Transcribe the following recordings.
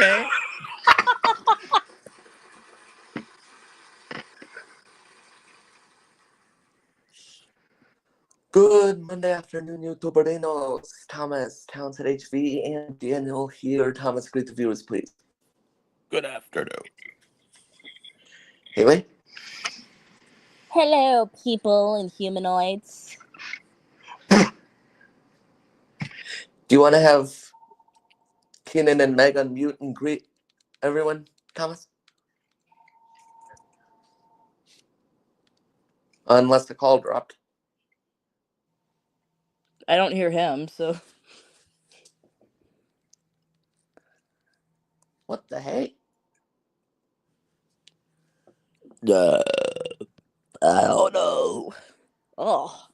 Okay. Good Monday afternoon, YouTuberinos. Thomas, Talented HV, and Daniel here. Thomas, greet the viewers, please. Good afternoon. Haley? Hello, people and humanoids. Do you want to have Keenan and Meg unmute and greet everyone, Thomas? Unless the call dropped. I don't hear him, so. What the heck? I don't know. Oh,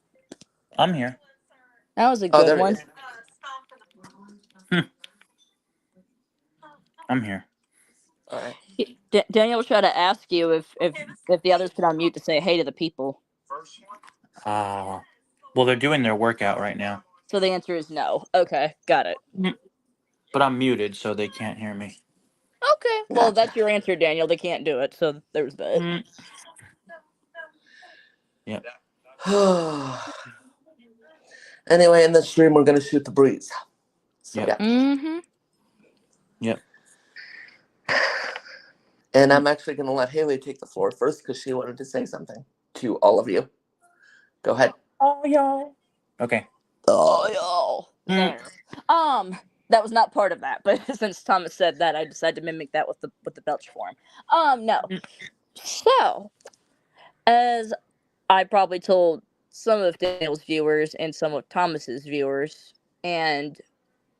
I'm here. that was a Oh, good there one. it is. I'm here. All right. Daniel was trying to ask you if the others could unmute to say hey to the people. Well, they're doing their workout right now. So the answer is no. Okay, got it. But I'm muted, so they can't hear me. Okay, well, Gotcha. that's your answer, Daniel. They can't do it, so there's that. Yep. Anyway, in the stream, we're going to shoot the breeze. So, Yep. yeah. Mm-hmm. Yep. And I'm actually going to let Haley take the floor first because she wanted to say something to all of you. Go ahead. Oh, y'all. Okay. Oh, y'all. That was not part of that, but since Thomas said that, I decided to mimic that with the belch form. No. So, as I probably told some of Daniel's viewers and some of Thomas's viewers and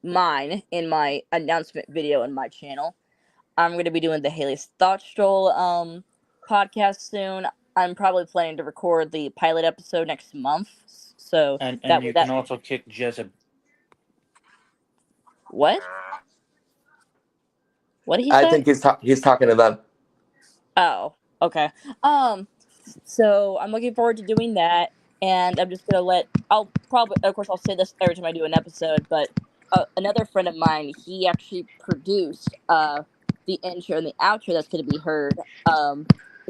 mine in my announcement video on my channel, I'm going to be doing the Haley's Thought Stroll podcast soon. I'm probably planning to record the pilot episode next month. So And that you that can also kick Jezebel. what? What did he I say? think he's talking to them. Oh, okay. So I'm looking forward to doing that, and I'm just gonna I'll probably, of course, I'll say this every time I do an episode, but another friend of mine, he actually produced the intro and the outro that's gonna be heard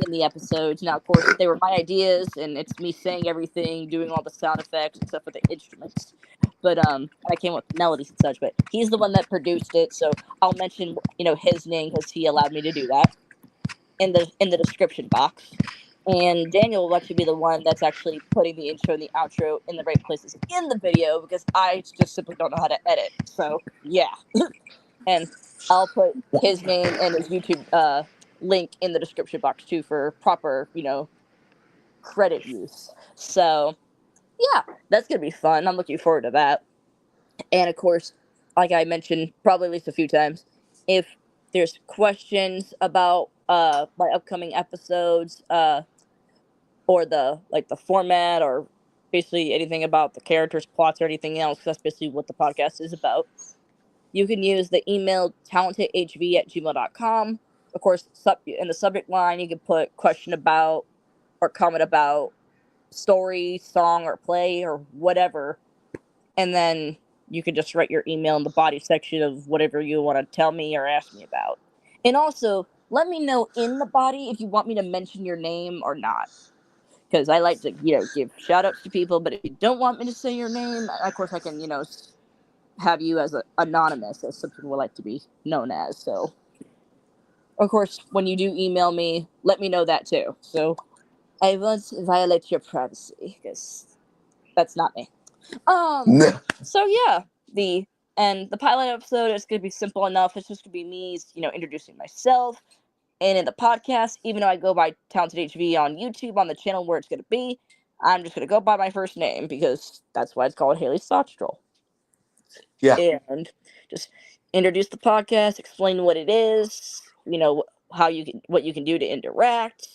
in the episodes. Now, of course, they were my ideas, and it's me saying everything, doing all the sound effects and stuff with the instruments. But I came up with melodies and such. But he's the one that produced it, so I'll mention his name because he allowed me to do that in the description box. And Daniel will actually be the one that's actually putting the intro and the outro in the right places in the video because I just simply don't know how to edit. So yeah, and I'll put his name and his YouTube link in the description box too for proper credit use. So yeah, that's gonna be fun. I'm looking forward to that. And of course, like I mentioned probably at least a few times, if there's questions about my upcoming episodes or the format or basically anything about the characters, plots, or anything else, because that's basically what the podcast is about, you can use the email talentedhv@gmail.com. Of course, in the subject line you can put question about or comment about story, song, or play or whatever, and then you can just write your email in the body section of whatever you want to tell me or ask me about. And also, let me know in the body if you want me to mention your name or not. Because I like to, give shout-outs to people, but if you don't want me to say your name, of course I can, have you as anonymous, as some people would like to be known as. So, of course, when you do email me, let me know that too. So, I won't violate your privacy, because that's not me. So yeah, the pilot episode is gonna be simple enough. It's just gonna be me, introducing myself, and in the podcast, even though I go by Talented HV on YouTube on the channel where it's gonna be, I'm just gonna go by my first name because that's why it's called Haley's Thought Stroll. Yeah. And just introduce the podcast, explain what it is, what you can do to interact,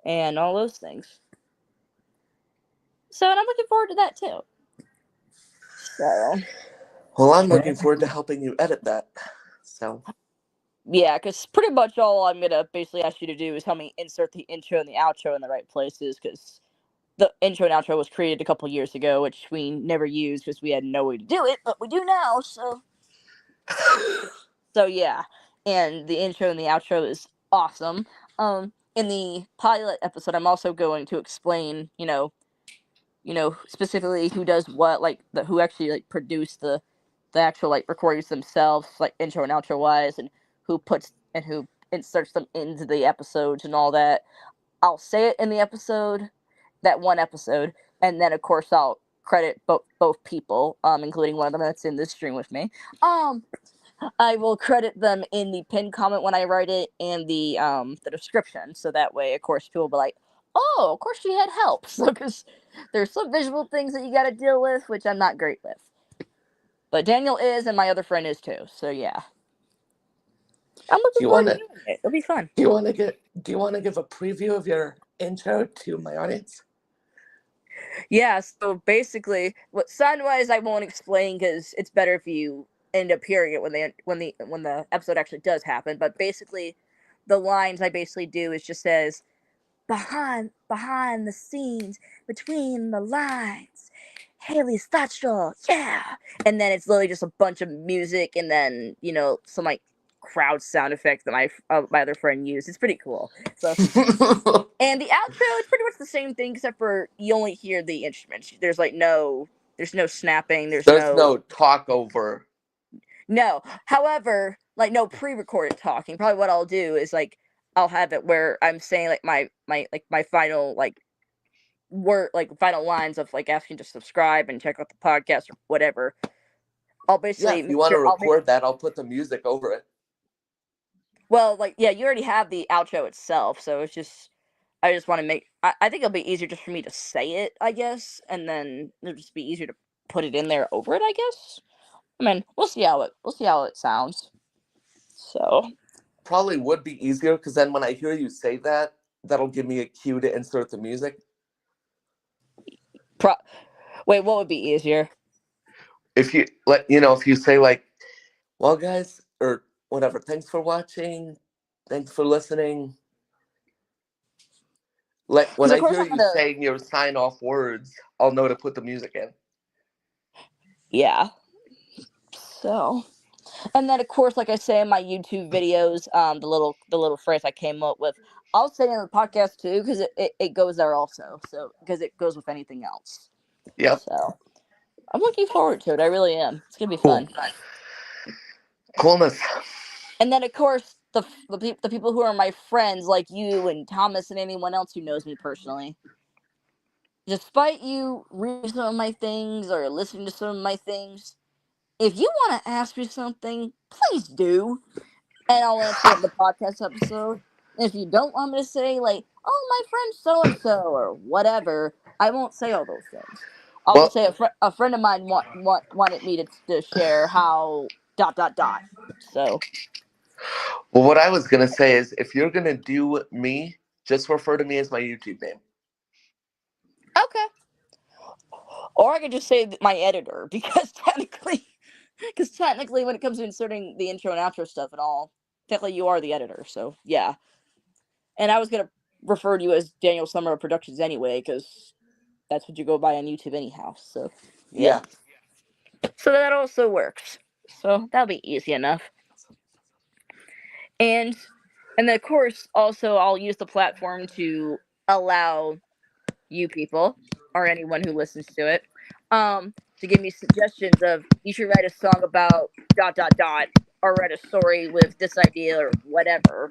and all those things. So, and I'm looking forward to that too. So. Well, I'm looking forward to helping you edit that. So. Yeah, because pretty much all I'm going to basically ask you to do is help me insert the intro and the outro in the right places, because the intro and outro was created a couple years ago, which we never used because we had no way to do it, but we do now, so... So, yeah. and the intro and the outro is awesome. In the pilot episode, I'm also going to explain, specifically who does what, like who actually like produced the actual like recordings themselves, like intro and outro wise, and who inserts them into the episodes and all that. I'll say it in the episode, that one episode, and then of course I'll credit both people, including one of them that's in this stream with me. I will credit them in the pinned comment when I write it and the description, so that way, of course, people will be like, "Oh, of course she had help." So, because there's some visual things that you got to deal with, which I'm not great with, but Daniel is, and my other friend is too. So yeah, I'm looking forward to doing it. It'll be fun. Do you want to give a preview of your intro to my audience? Yeah. So basically, what sound-wise I won't explain because it's better if you end up hearing it when the episode actually does happen. But basically, the lines I basically do is just says behind the scenes, between the lines, Haley Stachel, yeah. And then it's literally just a bunch of music, and then some like crowd sound effects that my other friend used. It's pretty cool. So, and the outro is pretty much the same thing, except for you only hear the instruments. There's no snapping. There's no talk over. No. However, like no pre-recorded talking. Probably what I'll do is like I'll have it where I'm saying like my final like word, like final lines of like asking to subscribe and check out the podcast or whatever. I'll basically if you want to record that, I'll put the music over it. Well, like yeah, you already have the outro itself, so it's just I just want to make. I think it'll be easier just for me to say it, I guess, and then it'll just be easier to put it in there over it, I guess. I mean, we'll see how it sounds. So probably would be easier because then when I hear you say that, that'll give me a cue to insert the music. Wait, what would be easier? If you say like, well, guys, or whatever, thanks for watching, thanks for listening. Like when I hear you saying your sign-off words, I'll know to put the music in. Yeah. So, and then of course, like I say in my YouTube videos, the little phrase I came up with, I'll say in the podcast too, because it goes there also. So because it goes with anything else. Yep. So I'm looking forward to it. I really am. It's gonna be fun. Coolness. And then of course the people who are my friends, like you and Thomas and anyone else who knows me personally. Despite you reading some of my things or listening to some of my things, if you want to ask me something, please do, and I'll answer it in the podcast episode. And if you don't want me to say, like, oh, my friend so-and-so, or whatever, I won't say all those things. I'll just say a friend of mine wanted me to share how ... So. Well, what I was going to say is, if you're going to do me, just refer to me as my YouTube name. Okay. Or I could just say my editor, because technically when it comes to inserting the intro and outro stuff and all, technically you are the editor, so yeah. And I was going to refer to you as Daniel Summer Productions anyway, because that's what you go by on YouTube anyhow, so yeah. So that also works. So that'll be easy enough. And then of course, also I'll use the platform to allow you people, or anyone who listens to it, to give me suggestions of you should write a song about ... or write a story with this idea or whatever.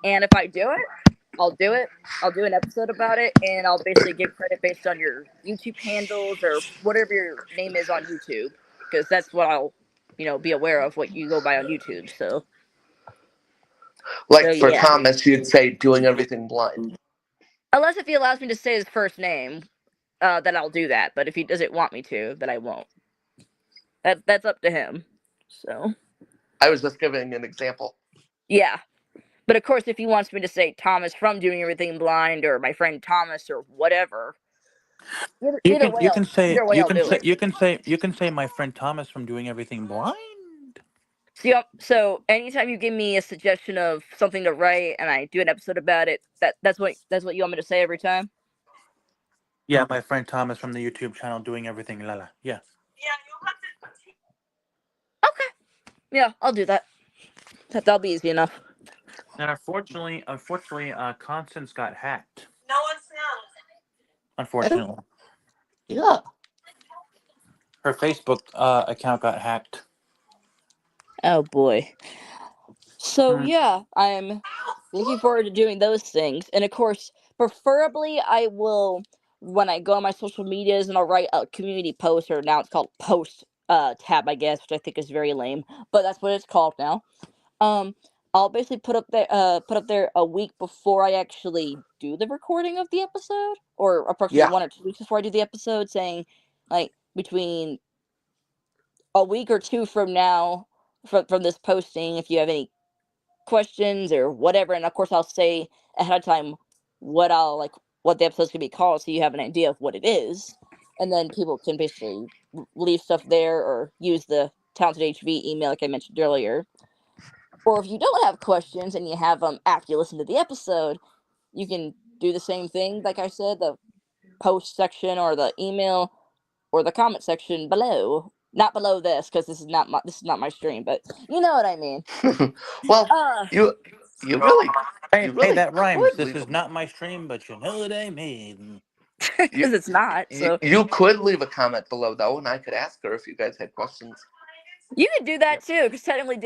And if I do it, I'll do it. I'll do an episode about it, and I'll basically give credit based on your YouTube handles or whatever your name is on YouTube, because that's what I'll, be aware of what you go by on YouTube. So, for Thomas, you'd say doing everything blind. Unless if he allows me to say his first name, then I'll do that. But if he doesn't want me to, then I won't. That's up to him. So. I was just giving an example. Yeah. But of course, if he wants me to say Thomas from Doing Everything Blind, or my friend Thomas, or whatever, you can say my friend Thomas from Doing Everything Blind. So anytime you give me a suggestion of something to write and I do an episode about it, that's what you want me to say every time? Yeah, my friend Thomas from the YouTube channel Doing Everything Lala. Yeah. Okay. Yeah, I'll do that. That'll be easy enough. And unfortunately, Constance got hacked. Unfortunately, Yeah. her Facebook account got hacked. Oh boy. So Hmm. yeah, I'm looking forward to doing those things, and of course, preferably I will when I go on my social medias and I'll write a community post, or now it's called post tab, I guess, which I think is very lame, but that's what it's called now. Um, I'll basically put up there a week before I actually do the recording of the episode, or approximately Yeah. 1 or 2 weeks before I do the episode, saying like between a week or two from now, from this posting, if you have any questions or whatever, and of course I'll say ahead of time what the episode's gonna be called, so you have an idea of what it is, and then people can basically leave stuff there or use the Talented HV email like I mentioned earlier. Or if you don't have questions and you have them after you listen to the episode, you can do the same thing. Like I said, the post section or the email or the comment section below. Not below this, because this is not my stream, but you know what I mean. Well, Uh, you you really Hey, you really that rhymes. could This leave is a not my stream, but you know what I mean. you, because it's not. So you could leave a comment below though, and I could ask her if you guys had questions. you could do that Yep. too, because technically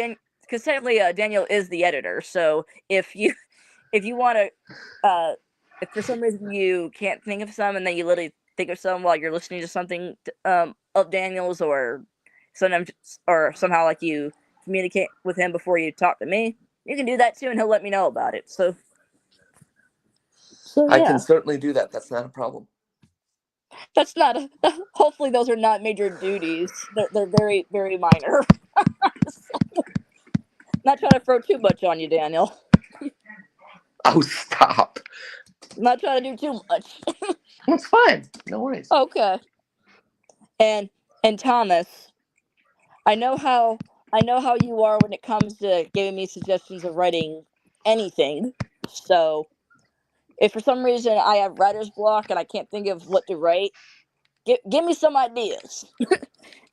Daniel is the editor. So if you want to, if for some reason you can't think of some, and then you literally think of some while you're listening to something of Daniel's, or sometimes or somehow like you communicate with him before you talk to me, you can do that too, and he'll let me know about it. So I can yeah, certainly do that. That's not a problem. that's not. Hopefully, those are not major duties. They're very very minor. Not trying to throw too much on you, Daniel. Oh, stop. Not trying to do too much. It's fine. No worries. Okay. And Thomas, I know how you are when it comes to giving me suggestions of writing anything. So if for some reason I have writer's block and I can't think of what to write, give me some ideas.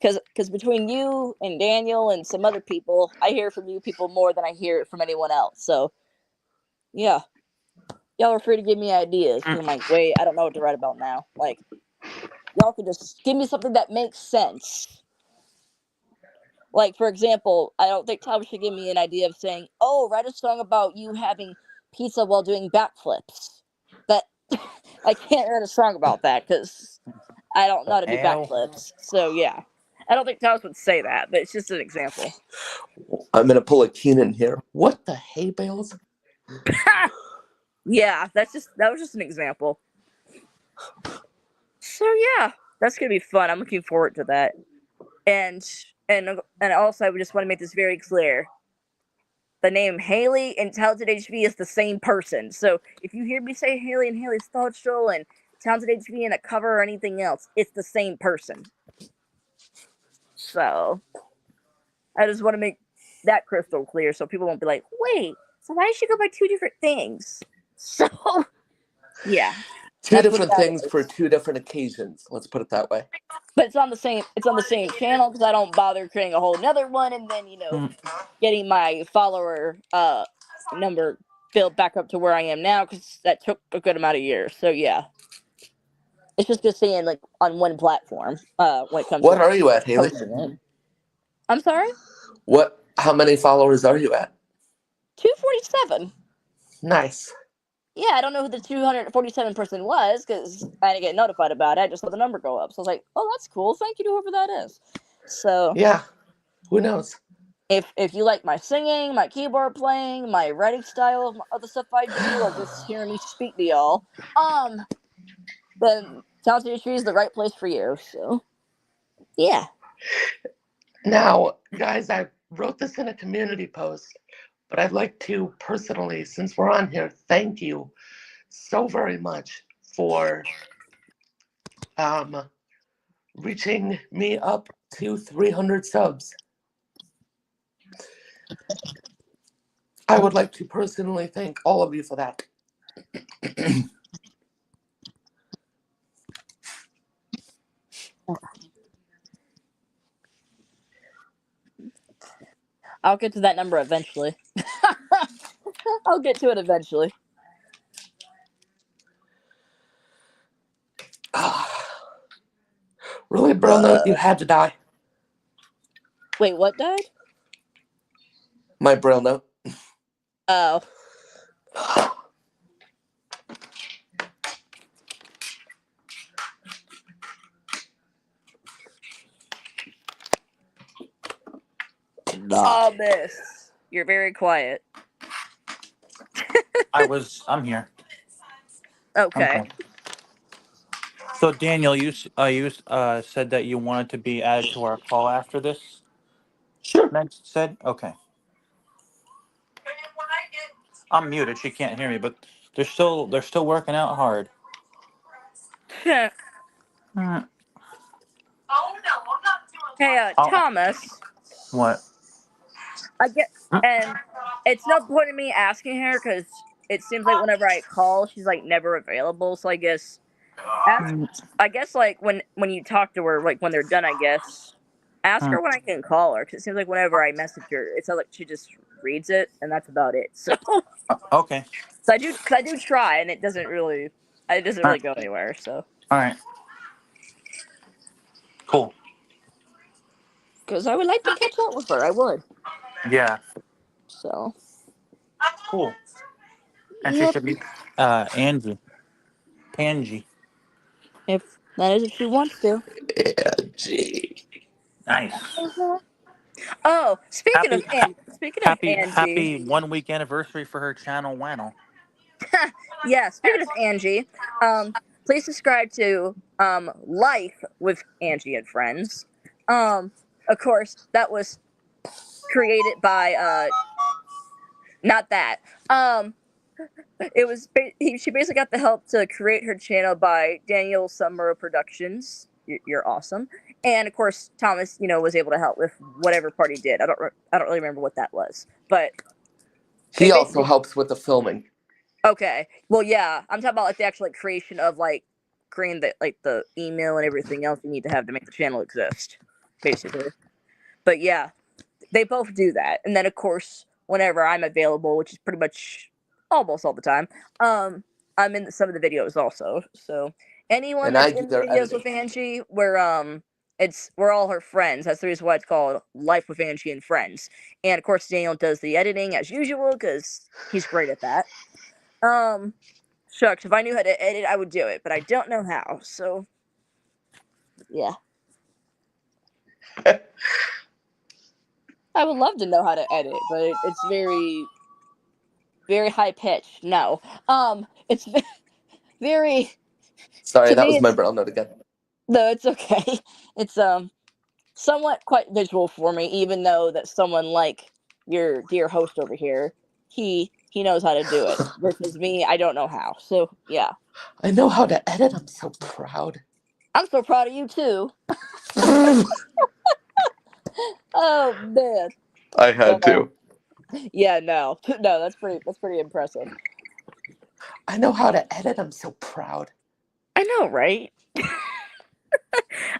Because between you and Daniel and some other people, I hear from you people more than I hear from anyone else. So yeah, y'all are free to give me ideas. Because I'm like, wait, I don't know what to write about now. Like, y'all can just give me something that makes sense. Like, for example, I don't think Tom should give me an idea of saying, oh, write a song about you having pizza while doing backflips. That I can't write a song about that because I don't know The how to do hell? backflips. So yeah, I don't think Thomas would say that, but it's just an example. I'm gonna pull a Keenan here. What the hay bales? Yeah, that was just an example. So yeah, that's gonna be fun. I'm looking forward to that. And and also, I just want to make this very clear. The name Haley and Talented HV is the same person. So if you hear me say Haley and Haley's Thought Show and Talented HV in a cover or anything else, it's the same person. So I just want to make that crystal clear so people won't be like, wait, so why did she go by two different things? So yeah, Two that's what different that things for is. two different occasions. Let's put it that way. But it's on the same channel because I don't bother creating a whole nother one and then Mm. getting my follower number built back up to where I am now because that took a good amount of years. So yeah, it's just staying like on one platform when it comes What to are you at, Haley? posting it. I'm sorry, What? How many followers are you at? 247. Nice. Yeah, I don't know who the 247 person was because I didn't get notified about it. I just saw the number go up, so I was like, "Oh, that's cool. Thank you to whoever that is." So Yeah. Who knows? if you like my singing, my keyboard playing, my writing style of the stuff I do, or just hearing me speak to y'all, then Talented History is the right place for you. So yeah. Now, guys, I wrote this in a community post, but I'd like to personally, since we're on here, thank you so very much for reaching me up to 300 subs. I would like to personally thank all of you for that. I'll get to that number eventually. I'll get to it eventually. Really, Bruno, you had to die. Wait, what died? My Bruno. Oh. Thomas, you're very quiet. I'm here. Okay. So Daniel, you said that you wanted to be added to our call after this. Sure. Meg said, okay. I'm muted. She can't hear me, but they're still working out hard. Hey, Oh, Thomas. what? I get, and it's no point in me asking her because it seems like whenever I call, she's like never available. So I guess ask. I guess like when you talk to her, like when they're done, I guess ask her when I can call her because it seems like whenever I message her, it sounds like she just reads it and that's about it. So, Okay. so I do try and it doesn't really go anywhere. So. All right. Cool. Because I would like to catch up with her. I would. Yeah. So. Cool. And she Yep. should be Angie. If that is if she wants to. Angie. Nice. Oh, speaking of Happy Angie. 1 week anniversary for her channel Wannel. Yeah, speaking of Angie, please subscribe to Life with Angie and Friends. Of course, that was created by not that. It was she basically got the help to create her channel by Daniel Summer Productions. You're awesome, and of course Thomas, was able to help with whatever part he did. I don't really remember what that was, but He also helps with the filming. okay. Well, yeah, I'm talking about like the actual creation of like creating the email and everything else you need to have to make the channel exist, basically. But yeah, they both do that, and then of course whenever I'm available, which is pretty much almost all the time, I'm in some of the videos also. So anyone And that's I do in the their videos editing. with Angie, we're all her friends. That's the reason why it's called Life with Angie and Friends. And of course Daniel does the editing as usual because he's great at that. Shucks, if I knew how to edit, I would do it, but I don't know how, so yeah. I would love to know how to edit, but it's very, very high pitched. No. It's very. Sorry, To that me, was my brown note again. no, it's okay. It's somewhat quite visual for me, even though that someone like your dear host over here, he knows how to do it. Versus me, I don't know how. So yeah. I know how to edit. I'm so proud. I'm so proud of you too. Oh man. I had to. Yeah, no, that's pretty impressive. I know how to edit. I'm so proud. I know, right?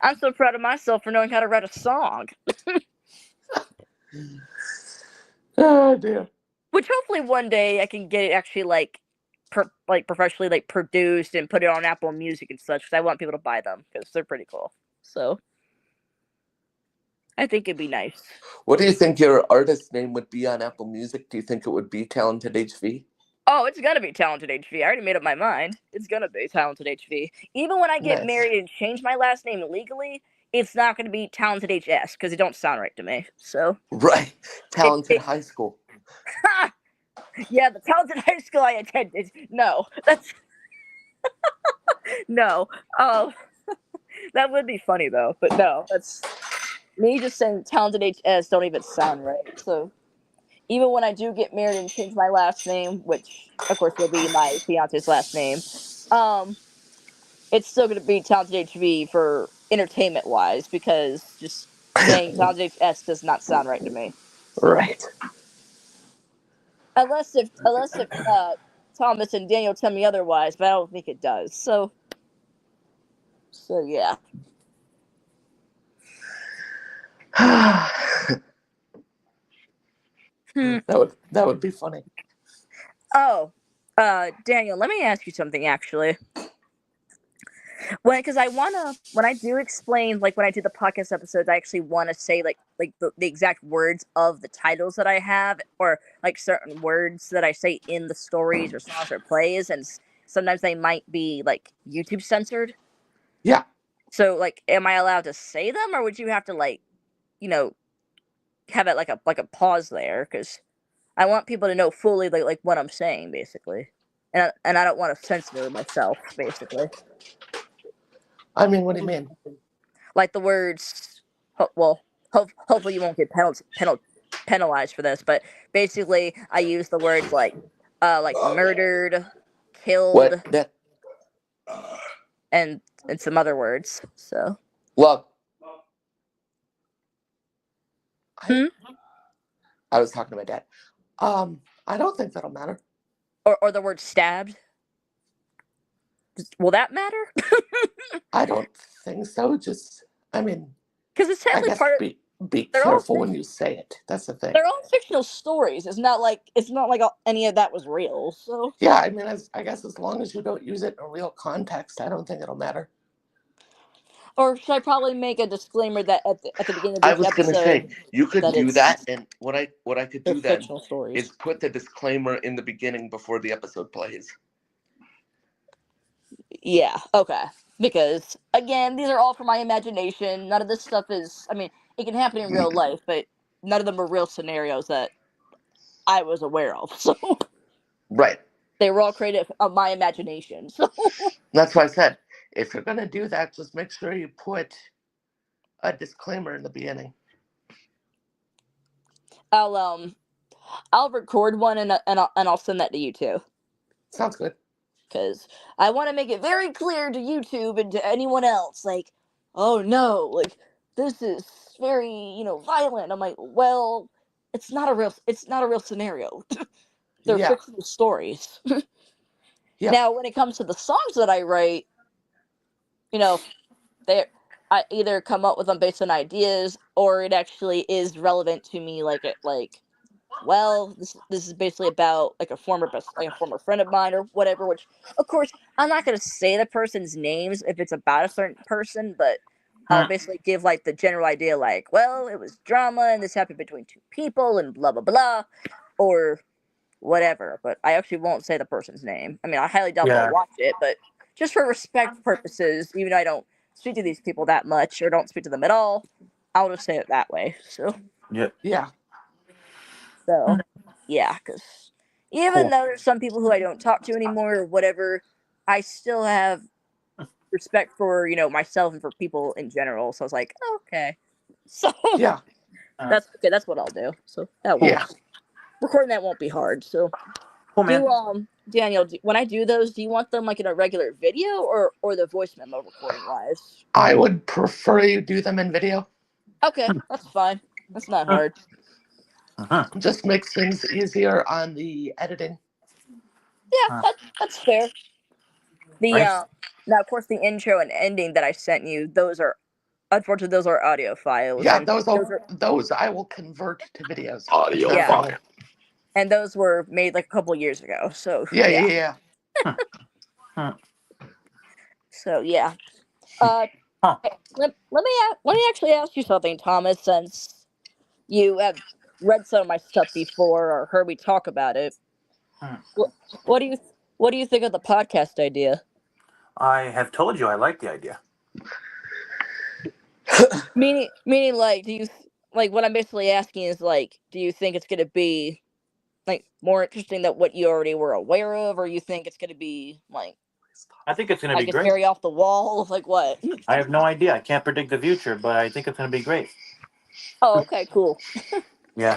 I'm so proud of myself for knowing how to write a song. Oh dear. Which hopefully one day I can get it actually professionally produced and put it on Apple Music and such because I want people to buy them because they're pretty cool. So I think it'd be nice. What do you think your artist name would be on Apple Music? Do you think it would be Talented HV? Oh, it's gonna be Talented HV. I already made up my mind. It's gonna be Talented HV. Even when I get married and change my last name legally, it's not gonna be Talented HS because it don't sound right to me. So right, Talented High School. Yeah, the Talented High School I attended. No, that's no. Oh, that would be funny though. But no, that's me just saying Talented HS don't even sound right. So even when I do get married and change my last name, which of course will be my fiance's last name, it's still going to be Talented HV for entertainment wise because just saying Talented HS does not sound right to me. So. Right. Unless if Thomas and Daniel tell me otherwise, but I don't think it does. So yeah. That would be funny. Oh, Daniel, let me ask you something actually. Because when I do explain, like when I do the podcast episodes, I actually want to say like the exact words of the titles that I have, or like certain words that I say in the stories or songs or plays, and sometimes they might be like YouTube censored. Yeah. So like, am I allowed to say them, or would you have to like, you know, have it like a pause there? Because I want people to know fully like what I'm saying, basically, and I don't want to censor myself, basically. I mean, what do you mean? Like the words. Hopefully you won't get penalized for this, but basically I use the words like murdered, killed, What? That. and some other words. So. Well. Hmm? I was talking to my dad. I don't think that'll matter. Or the word stabbed. Will that matter? I don't think so. Just, I mean, Because it's I sadly guess part of. be They're all careful when you say it. That's the thing. they're all fictional stories. It's not like any of that was real. So. Yeah, I mean, I guess as long as you don't use it in a real context, I don't think it'll matter. Or should I probably make a disclaimer that at the beginning of I each was gonna episode say you could that do it's that, and what I could they're do then fictional stories? is put the disclaimer in the beginning before the episode plays. Yeah, okay. Because, again, these are all from my imagination. None of this stuff is, I mean, it can happen in real life, but none of them are real scenarios that I was aware of. So, Right. they were all created of my imagination. So, That's why I said, if you're gonna do that, just make sure you put a disclaimer in the beginning. I'll record one and I'll send that to you too. Sounds good. Because I want to make it very clear to YouTube and to anyone else, like, oh no, like, this is very, violent. I'm like, well, it's not a real scenario. They're Yeah. fictional stories. Yeah. Now, when it comes to the songs that I write, they I either come up with them based on ideas, or it actually is relevant to me. Well, this is basically about like a former friend of mine or whatever. Which, of course, I'm not gonna say the person's names if it's about a certain person, but I'll basically give like the general idea, like, well, it was drama and this happened between two people and blah blah blah, or whatever. But I actually won't say the person's name. I mean, I highly doubt they'll Yeah. watch it, but just for respect purposes, even though I don't speak to these people that much or don't speak to them at all, I'll just say it that way. So. Yep. Yeah. So, yeah, because even Cool. though there's some people who I don't talk to anymore or whatever, I still have respect for, myself and for people in general. So I was like, okay. So, Yeah. that's okay. That's what I'll do. So that Yeah. works. Recording that won't be hard. So, Cool, man. Daniel, when I do those, do you want them like in a regular video or the voice memo recording wise? I would prefer you do them in video. Okay, that's fine. That's not hard. Just makes things easier on the editing. Yeah, that's fair. Nice. Now, of course, the intro and ending that I sent you, unfortunately, those are audio files. Yeah, And those I will convert to videos. Audio Yeah. file. And those were made like a couple years ago. So Yeah. So yeah. Huh. Let me actually ask you something, Thomas. Since you have read some of my stuff before or heard me talk about it, what do you think of the podcast idea? I have told you I like the idea. Meaning, like, do you like what I'm basically asking is like, do you think it's gonna be like more interesting than what you already were aware of, or you think it's gonna be like I think it's going to be it's great. very off the wall? Like what? I have no idea. I can't predict the future, but I think it's going to be great. Oh, okay, cool. Yeah.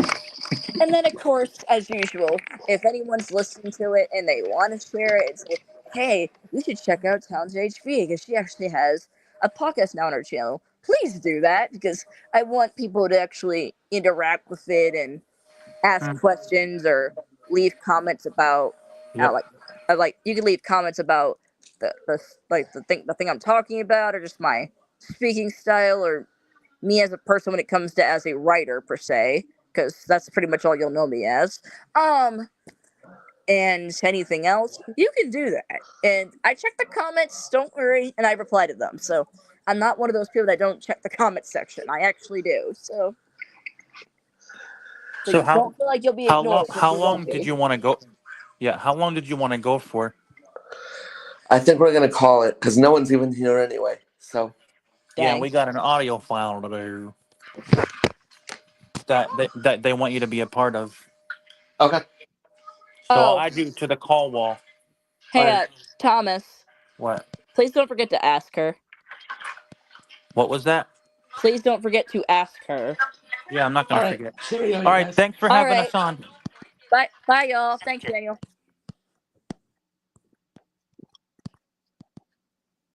And then, of course, as usual, if anyone's listening to it and they want to share it and say, hey, you should check out Towns HV because she actually has a podcast now on her channel, please do that because I want people to actually interact with it and ask questions or leave comments about, Yep. you can leave comments about the thing I'm talking about or just my speaking style or me as a person when it comes to as a writer per se. because that's pretty much all you'll know me as. And anything else, you can do that. And I check the comments, don't worry, and I reply to them. So I'm not one of those people that don't check the comments section. I actually do. So So don't feel like you'll be ignored. how You won't long did be. you want to go? Yeah, how long did you want to go for? I think we're gonna call it because no one's even here anyway. So Yeah, Dang. we got an audio file to do that they want you to be a part of. okay. So Oh, I do to the call wall. hey, I Thomas, what? please don't forget to ask her. What was that? Please don't forget to ask her. Yeah, I'm not All gonna right. forget. Cheerio, All you right, guys. thanks for All having right. us on. Bye, y'all. Thanks, Daniel.